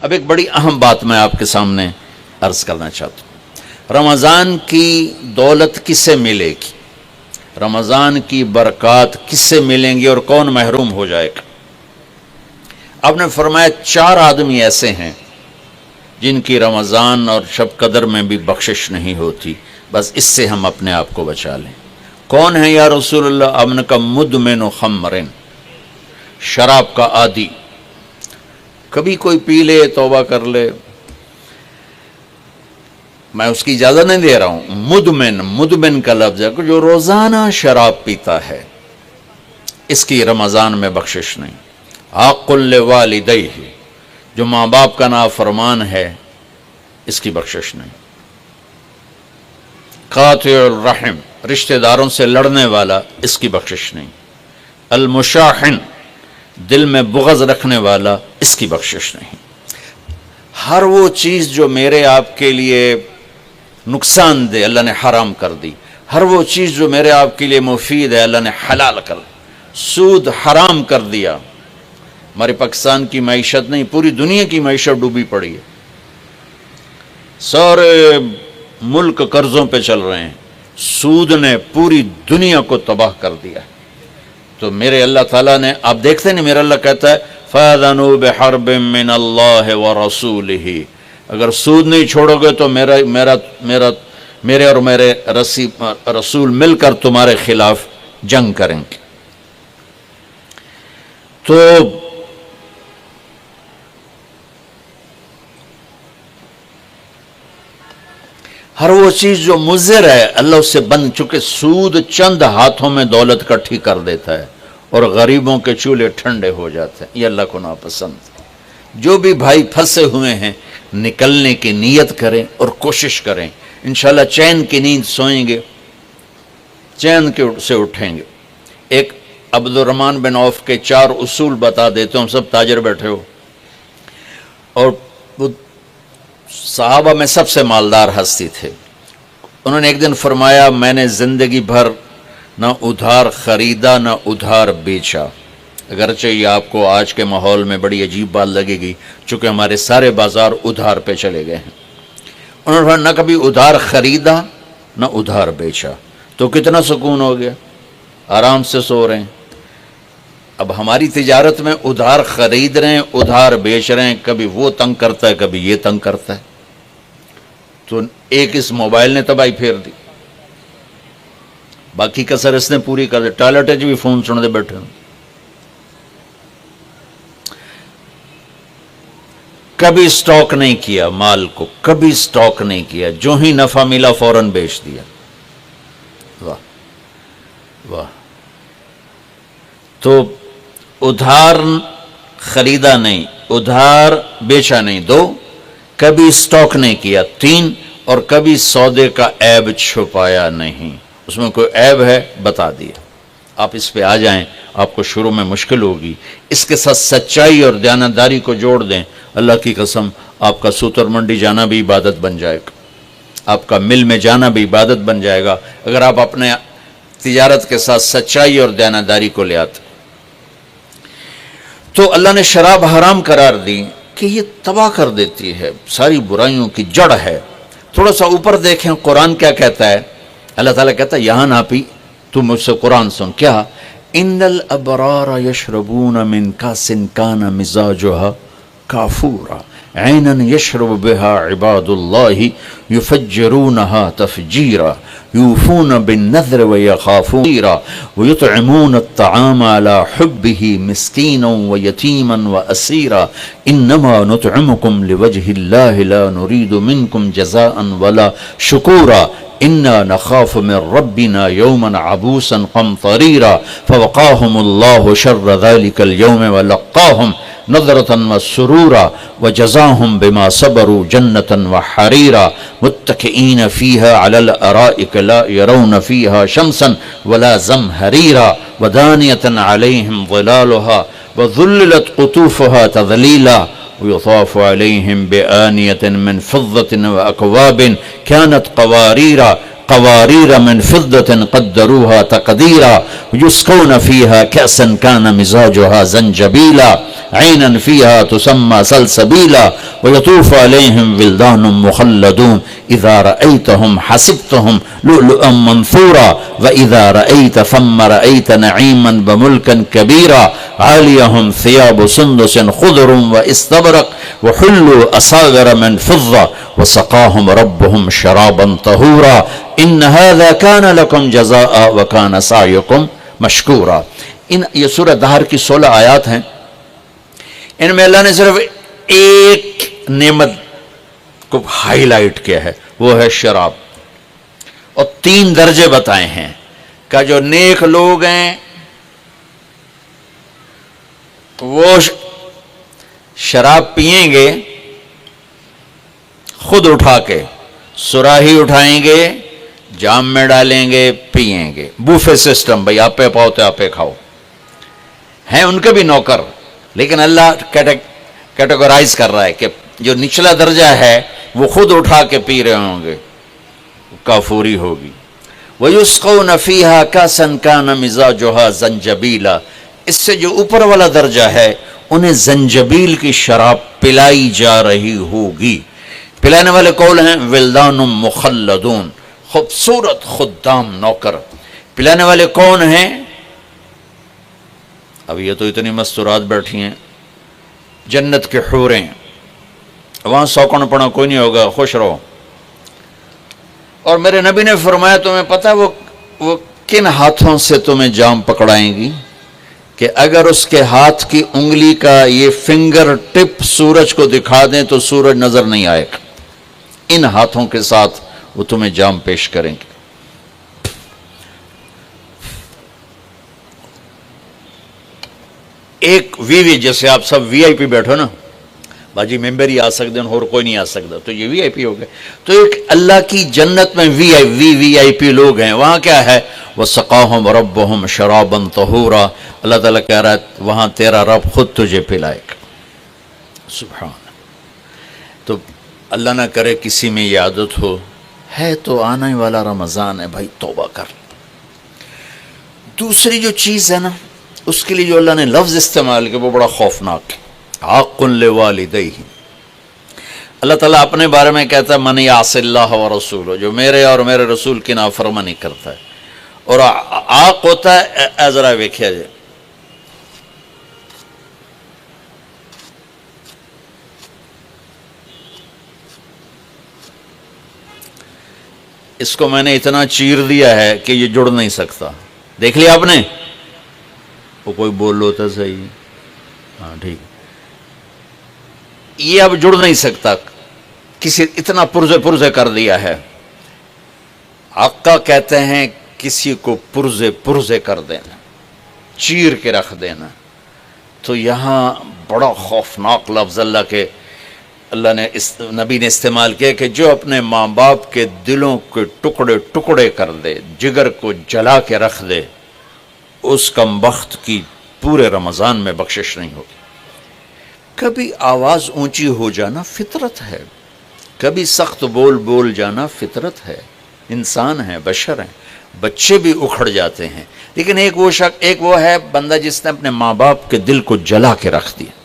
اب ایک بڑی اہم بات میں آپ کے سامنے عرض کرنا چاہتا ہوں۔ رمضان کی دولت کس سے ملے گی؟ رمضان کی برکات کس سے ملیں گی اور کون محروم ہو جائے گا؟ آپ نے فرمایا 4 آدمی ایسے ہیں جن کی رمضان اور شب قدر میں بھی بخشش نہیں ہوتی، بس اس سے ہم اپنے آپ کو بچا لیں۔ کون ہے یا رسول اللہ؟ آپ نے کہا مدمن خمرن، شراب کا عادی، کبھی کوئی پی لے توبہ کر لے، میں اس کی اجازت نہیں دے رہا ہوں۔ مدمن کا لفظ ہے کہ جو روزانہ شراب پیتا ہے، اس کی رمضان میں بخشش نہیں۔ عاق لوالدیہ، جو ماں باپ کا نافرمان ہے، اس کی بخشش نہیں۔ قاطع الرحم، رشتہ داروں سے لڑنے والا، اس کی بخشش نہیں۔ المشاحن، دل میں بغض رکھنے والا، اس کی بخشش نہیں۔ ہر وہ چیز جو میرے آپ کے لیے نقصان دے، اللہ نے حرام کر دی۔ ہر وہ چیز جو میرے آپ کے لیے مفید ہے، اللہ نے حلال کر دی۔ سود حرام کر دیا۔ ہمارے پاکستان کی معیشت نہیں، پوری دنیا کی معیشت ڈوبی پڑی ہے، سارے ملک قرضوں پہ چل رہے ہیں، سود نے پوری دنیا کو تباہ کر دیا ہے۔ تو میرے اللہ تعالیٰ نے، آپ دیکھتے ہیں میرا اللہ کہتا ہے فَأَذَنُوا بِحَرْبٍ مِّنَ اللَّهِ وَرَسُولِهِ، اگر سود نہیں چھوڑو گے تو میرے اور میرے رسول مل کر تمہارے خلاف جنگ کریں گے۔ تو ہر وہ چیز جو مضر ہے، اللہ اس سے بند، چونکہ سود چند ہاتھوں میں دولت کٹھی کر دیتا ہے اور غریبوں کے چولہے ٹھنڈے ہو جاتے ہیں، یہ اللہ کو ناپسند ہے۔ جو بھی بھائی پھنسے ہوئے ہیں، نکلنے کی نیت کریں اور کوشش کریں، انشاءاللہ چین کی نیند سوئیں گے، چین سے اٹھیں گے۔ ایک عبد الرحمن بن عوف کے 4 اصول بتا دیتے ہوں، سب تاجر بیٹھے ہو، اور صحابہ میں سب سے مالدار ہستی تھے۔ انہوں نے ایک دن فرمایا میں نے زندگی بھر نہ ادھار خریدا نہ ادھار بیچا، اگرچہ یہ آپ کو آج کے ماحول میں بڑی عجیب بات لگے گی، چونکہ ہمارے سارے بازار ادھار پہ چلے گئے ہیں۔ انہوں نے نہ کبھی ادھار خریدا نہ ادھار بیچا، تو کتنا سکون ہو گیا، آرام سے سو رہے ہیں۔ اب ہماری تجارت میں ادھار خرید رہے ہیں، ادھار بیچ رہے ہیں، کبھی وہ تنگ کرتا ہے کبھی یہ تنگ کرتا ہے، تو ایک اس موبائل نے تباہی پھیر دی، باقی کسر اس نے پوری کر دی۔ ٹوائلٹ بھی فون سنتے بیٹھے ہوں، کبھی سٹاک نہیں کیا مال کو، کبھی سٹاک نہیں کیا، جو ہی نفع ملا فوراً بیچ دیا۔ واہ واہ۔ تو ادھار خریدا نہیں، ادھار بیچا نہیں، 2، کبھی سٹاک نہیں کیا، 3، اور کبھی سودے کا عیب چھپایا نہیں، اس میں کوئی عیب ہے بتا دیا۔ آپ اس پہ آ جائیں، آپ کو شروع میں مشکل ہوگی، اس کے ساتھ سچائی اور دیانتداری کو جوڑ دیں، اللہ کی قسم آپ کا سوتر منڈی جانا بھی عبادت بن جائے گا، آپ کا مل میں جانا بھی عبادت بن جائے گا، اگر آپ اپنے تجارت کے ساتھ سچائی اور دیانتداری کو لے آتے۔ تو اللہ نے شراب حرام قرار دی کہ یہ تباہ کر دیتی ہے، ساری برائیوں کی جڑ ہے۔ تھوڑا سا اوپر دیکھیں قرآن کیا کہتا ہے، اللہ تعالیٰ کہتا ہے یہاں نہ پی، تو مجھ سے قرآن سن، کیا ان الابرار یشربون من کاس کان مزاجها کافورا عینا یشرب بها عباد اللہ یفجرونها تفجیرا یوفون بالنذر ویخافون ویطعمون الطعام على حبه مسکینا ویتیما واسیرا انما نطعمکم لوجه اللہ لا نرید منکم جزاء ولا شکورا انا نخاف من ربنا یوما عبوسا قمطریرا فوقاهم اللہ شر ذلك اليوم ولقاهم نظرة وسرورا وجزاهم بما صبروا جنة وحريرا متكئين فيها على الأرائك لا يرون فيها شمسا ولا زمهريرا ودانية عليهم ظلالها وذللت قطوفها تذليلا ويطاف عليهم بآنية من فضة وأكواب كانت قواريرا قوارير من فضة قدروها تقديرا يسقون فيها كأسا كان مزاجها زنجبيلا عينا فيها تسمى سلسبيلا ويطوف عليهم ولدان مخلدون إذا رأيتهم حسبتهم لؤلؤا منثورا وإذا رأيت ثم رأيت نعيما بملكا كبيرا عاليهم ثياب سندس خضر واستبرق وحلوا أساور من فضة وسقاهم ربهم شرابا طهورا إن هذا كان لكم جزاء وكان سعيكم مشکورا. یہ سورہ دہر کی 16 آیات ہیں. ان میں اللہ نے صرف ایک نعمت کو ہائی لائٹ کیا ہے، وہ ہے شراب، اور 3 درجے بتائے ہیں کہ جو نیک لوگ ہیں وہ شراب پئیں گے خود اٹھا کے، سراہی اٹھائیں گے، جام میں ڈالیں گے، پئیں گے. بوفے سسٹم، بھئی آپ پہ پاؤ تو آپ پہ کھاؤ. ہیں ان کے بھی نوکر، لیکن اللہ کیٹیگرائز کر رہا ہے کہ جو نچلا درجہ ہے وہ خود اٹھا کے پی رہے ہوں گے، کافوری ہوگی. وَيُسْقَوْنَ فِيهَا كَأْسًا كَانَ مِزَاجُهَا زَنْجَبِيلًا. اس سے جو اوپر والا درجہ ہے انہیں زنجبیل کی شراب پلائی جا رہی ہوگی. پلانے والے کون ہیں؟ ولدان مخلدون، خوبصورت خدام نوکر. پلانے والے کون ہیں؟ اب یہ تو اتنی مستورات بیٹھی ہیں، جنت کے حوریں، وہاں سوکن پڑا کوئی نہیں ہوگا، خوش رہو. اور میرے نبی نے فرمایا تمہیں پتہ وہ کن ہاتھوں سے تمہیں جام پکڑائیں گی کہ اگر اس کے ہاتھ کی انگلی کا یہ فنگر ٹپ سورج کو دکھا دیں تو سورج نظر نہیں آئے گا. ان ہاتھوں کے ساتھ وہ تمہیں جام پیش کریں گے. ایک وی جیسے آپ سب وی آئی پی بیٹھو نا، باجی ممبر ہی آ سکتے ہیں اور کوئی نہیں آ سکتا، تو یہ وی آئی پی ہو گئے. تو ایک اللہ کی جنت میں وی آئی پی لوگ ہیں. وہاں کیا ہے؟ وَسَقَاهُمْ رَبُّهُمْ شَرَابًا طَهُورًا. اللہ تعالیٰ کہہ رہا ہے وہاں تیرا رب خود تجھے پلائے گا. سبحان. تو اللہ نہ کرے کسی میں یہ عادت ہو، ہے تو آنے والا رمضان ہے بھائی، توبہ کر. دوسری جو چیز ہے نا، اس کے لیے جو اللہ نے لفظ استعمال کیا وہ بڑا خوفناک ہے. حق لوالدیہ. اللہ تعالیٰ اپنے بارے میں کہتا ہے من یعص اللہ ورسولہ، جو میرے اور میرے رسول کی نافرمانی کرتا ہے. اور آق ہوتا ہے، ذرا ویکھیا جائے، اس کو میں نے اتنا چیر دیا ہے کہ یہ جڑ نہیں سکتا. دیکھ لیا آپ نے؟ وہ کوئی بول لو تو صحیح، ہاں ٹھیک. یہ اب جڑ نہیں سکتا، کسی اتنا پرزے کر دیا ہے. آقا کہتے ہیں کسی کو پرزے کر دینا، چیر کے رکھ دینا. تو یہاں بڑا خوفناک لفظ اللہ نے نبی نے استعمال کیا کہ جو اپنے ماں باپ کے دلوں کے ٹکڑے کر دے، جگر کو جلا کے رکھ دے، اس کم بخت کی پورے رمضان میں بخشش نہیں ہوگی. کبھی آواز اونچی ہو جانا فطرت ہے، کبھی سخت بول جانا فطرت ہے. انسان ہیں، بشر ہیں، بچے بھی اکھڑ جاتے ہیں. لیکن ایک وہ ہے بندہ جس نے اپنے ماں باپ کے دل کو جلا کے رکھ دیا.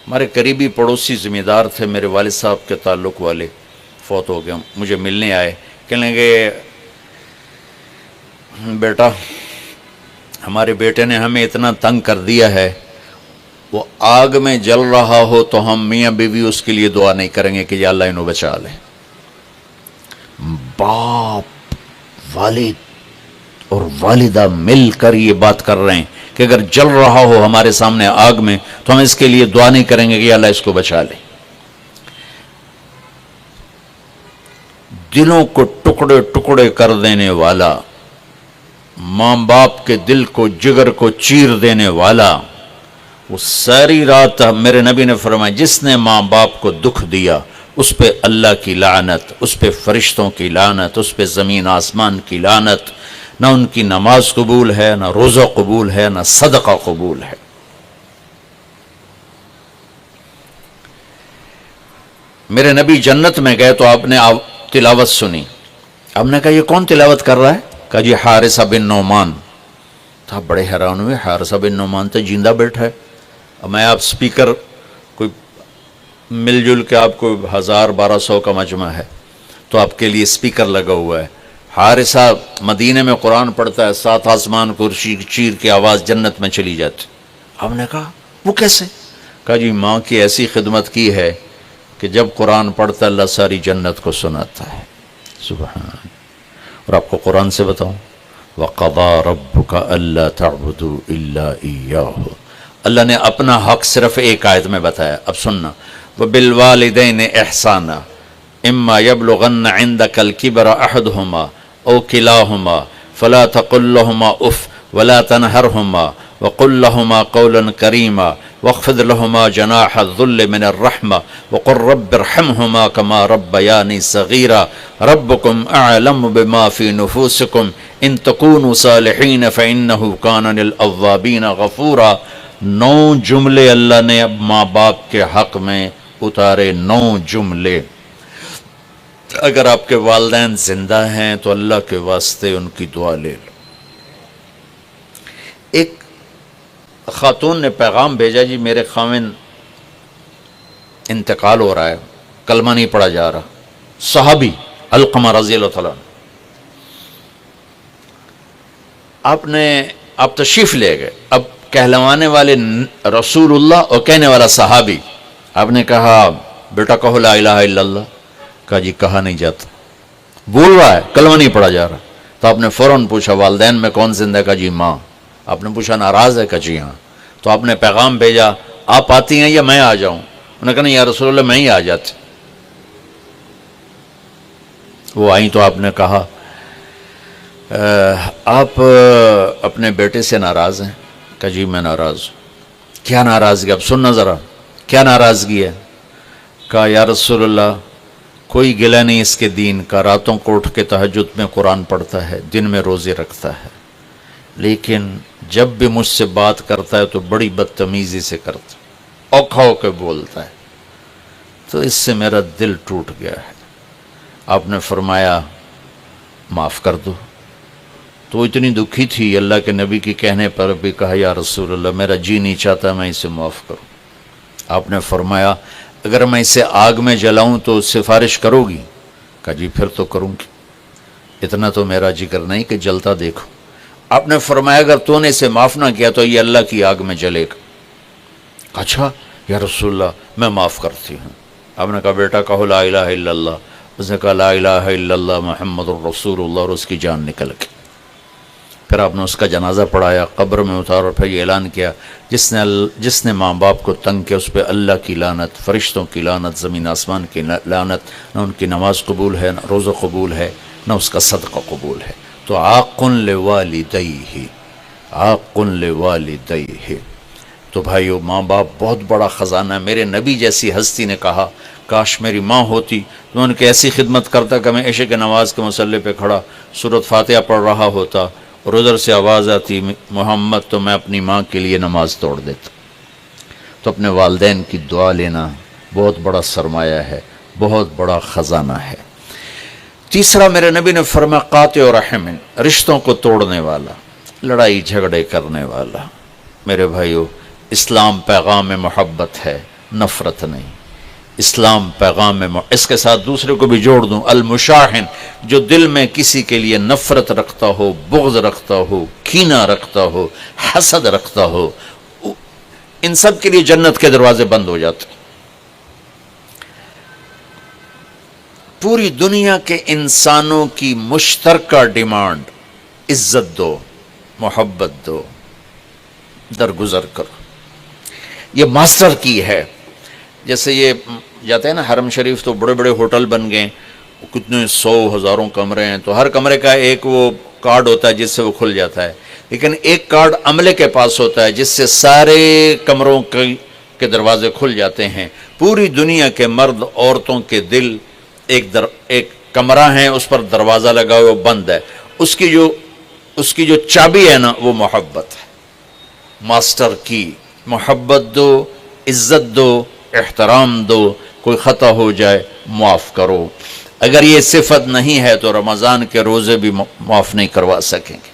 ہمارے قریبی پڑوسی ذمہ دار تھے، میرے والد صاحب کے تعلق والے، فوت ہو گئے. مجھے ملنے آئے، کہنے لگے بیٹا ہمارے بیٹے نے ہمیں اتنا تنگ کر دیا ہے، وہ آگ میں جل رہا ہو تو ہم میاں بیوی اس کے لیے دعا نہیں کریں گے کہ یا اللہ انہوں بچا لے. باپ، والد اور والدہ مل کر یہ بات کر رہے ہیں کہ اگر جل رہا ہو ہمارے سامنے آگ میں تو ہم اس کے لیے دعا نہیں کریں گے کہ یا اللہ اس کو بچا لے. دلوں کو ٹکڑے کر دینے والا، ماں باپ کے دل کو، جگر کو چیر دینے والا، وہ ساری رات میرے نبی نے فرمایا جس نے ماں باپ کو دکھ دیا اس پہ اللہ کی لعنت، اس پہ فرشتوں کی لعنت، اس پہ زمین آسمان کی لعنت. نہ ان کی نماز قبول ہے، نہ روزہ قبول ہے، نہ صدقہ قبول ہے. میرے نبی جنت میں گئے تو آپ نے تلاوت سنی اب نے کہا یہ کون تلاوت کر رہا ہے؟ کہا جی حارثہ بن نعمان. تو آپ بڑے حیران ہوئے، حارثہ بن نعمان تو جیندہ بیٹھا ہے. اب میں آپ سپیکر کوئی مل جل کے آپ کو 1000-1200 کا مجمع ہے تو آپ کے لیے سپیکر لگا ہوا ہے. حارثہ مدینے میں قرآن پڑھتا ہے، 7 آسمان کرسی چیر کے آواز جنت میں چلی جاتی. ہم نے کہا وہ کیسے؟ کہا جی ماں کی ایسی خدمت کی ہے کہ جب قرآن پڑھتا اللہ ساری جنت کو سناتا ہے. سبحان. اور آپ کو قرآن سے بتاؤں، وَقَضَى رَبُّكَ أَلَّا تَعْبُدُوا إِلَّا إِيَّاهُ. اللہ نے اپنا حق صرف ایک آیت میں بتایا. اب سننا، وَبِالْوَالِدَيْنِ إِحْسَانًا إِمَّا يَبْلُغَنَّ عِنْدَكَ الْكِبَرَ أَحَدُهُمَا أَوْ كِلَاهُمَا فَلَا تَقُل لَّهُمَا أُفٍّ وَلَا تَنْهَرْهُمَا وَقُل لَّهُمَا قَوْلًا كَرِيمًا وَاخْفِضْ لَهُمَا جَنَاحَ الذُّلِّ مِنَ الرَّحْمَةِ وَقُل رَّبِّ ارْحَمْهُمَا كَمَا رَبَّيَانِي صَغِيرًا رَبُّكُمْ أَعْلَمُ بِمَا فِي نُفُوسِكُمْ إِن تَكُونُوا صَالِحِينَ فَإِنَّهُ كَانَ لِلْأَوَّابِينَ غَفُورًا. 9 جملے اللہ نے اب ماں باپ کے حق میں اتارے. 9 جملے. اگر آپ کے والدین زندہ ہیں تو اللہ کے واسطے ان کی دعا لے لو. ایک خاتون نے پیغام بھیجا، جی میرے خاوند انتقال ہو رہا ہے، کلمہ نہیں پڑھا جا رہا. صحابی علقمہ رضی اللہ تعالیٰ. آپ تشریف لے گئے. اب کہلوانے والے رسول اللہ اور کہنے والا صحابی. آپ نے کہا بیٹا کہو لا الہ الا اللہ. کہا جی کہا نہیں جاتا، بول رہا ہے کلمہ نہیں پڑھا جا رہا. تو آپ نے فوراً پوچھا والدین میں کون زندہ ہے؟ کہا جی ماں. آپ نے پوچھا ناراض ہے؟ کہا جی ہاں. تو آپ نے پیغام بھیجا آپ آتی ہیں یا میں آ جاؤں؟ انہوں نے کہا نہیں یا رسول اللہ میں ہی آ جاتی. وہ آئیں تو آپ نے کہا آپ اپنے بیٹے سے ناراض ہیں؟ کہا جی میں ناراض ہوں. کیا ناراضگی؟ اب سننا ذرا کیا ناراضگی ہے. کہا یا رسول اللہ کوئی گلہ نہیں اس کے دین کا، راتوں کو اٹھ کے تہجد میں قرآن پڑھتا ہے، دن میں روزے رکھتا ہے، لیکن جب بھی مجھ سے بات کرتا ہے تو بڑی بدتمیزی سے کرتا ہے، اوکھا ہو کے بولتا ہے، تو اس سے میرا دل ٹوٹ گیا ہے. آپ نے فرمایا معاف کر دو. تو وہ اتنی دکھی تھی، اللہ کے نبی کے کہنے پر بھی کہا یا رسول اللہ میرا جی نہیں چاہتا میں اسے معاف کروں. آپ نے فرمایا اگر میں اسے آگ میں جلاؤں تو سفارش کرو گی؟ کہا جی پھر تو کروں گی، اتنا تو میرا جگر نہیں کہ جلتا دیکھو. آپ نے فرمایا اگر تو نے اسے معاف نہ کیا تو یہ اللہ کی آگ میں جلے گا. اچھا یا رسول اللہ میں معاف کرتی ہوں. آپ نے کہا بیٹا کہو لا الہ الا اللہ. اس نے کہا لا الہ الا اللہ محمد الرسول اللہ، اور اس کی جان نکل گئی. پھر آپ نے اس کا جنازہ پڑھایا، قبر میں اتارا، اور پھر یہ اعلان کیا جس نے ماں باپ کو تنگ کیا اس پہ اللہ کی لعنت، فرشتوں کی لعنت، زمین آسمان کی لعنت. نہ ان کی نماز قبول ہے، نہ روزہ قبول ہے، نہ اس کا صدقہ قبول ہے. تو عاق لوالدیہ، عاق لوالدیہ. تو بھائیو ماں باپ بہت بڑا خزانہ ہے. میرے نبی جیسی ہستی نے کہا کاش میری ماں ہوتی تو میں ان کی ایسی خدمت کرتا کہ میں عشاء کی نماز کے مصلی پہ کھڑا سورۃ فاتحہ پڑھ رہا ہوتا اور ادھر سے آواز آتی محمد، تو میں اپنی ماں کے لیے نماز توڑ دیتا. تو اپنے والدین کی دعا لینا بہت بڑا سرمایہ ہے، بہت بڑا خزانہ ہے. تیسرا میرے نبی نے فرمایا قاطع رحم، رشتوں کو توڑنے والا، لڑائی جھگڑے کرنے والا. میرے بھائیو اسلام پیغام محبت ہے، نفرت نہیں. اسلام پیغام اس کے ساتھ دوسرے کو بھی جوڑ دوں، المشاحن، جو دل میں کسی کے لیے نفرت رکھتا ہو، بغض رکھتا ہو، کینہ رکھتا ہو، حسد رکھتا ہو، ان سب کے لیے جنت کے دروازے بند ہو جاتے. پوری دنیا کے انسانوں کی مشترکہ ڈیمانڈ عزت دو، محبت دو، درگزر کرو. یہ ماسٹر کی ہے. جیسے یہ جاتے ہیں نا حرم شریف، تو بڑے بڑے ہوٹل بن گئے، کتنے 100 ہزاروں کمرے ہیں، تو ہر کمرے کا ایک وہ کارڈ ہوتا ہے جس سے وہ کھل جاتا ہے. لیکن ایک کارڈ عملے کے پاس ہوتا ہے جس سے سارے کمروں کے دروازے کھل جاتے ہیں. پوری دنیا کے مرد عورتوں کے دل ایک کمرہ ہے، اس پر دروازہ لگا ہوا بند ہے. اس کی جو چابی ہے نا وہ محبت ہے. ماسٹر کی محبت دو، عزت دو، احترام دو، کوئی خطا ہو جائے معاف کرو. اگر یہ صفت نہیں ہے تو رمضان کے روزے بھی معاف نہیں کروا سکیں گے۔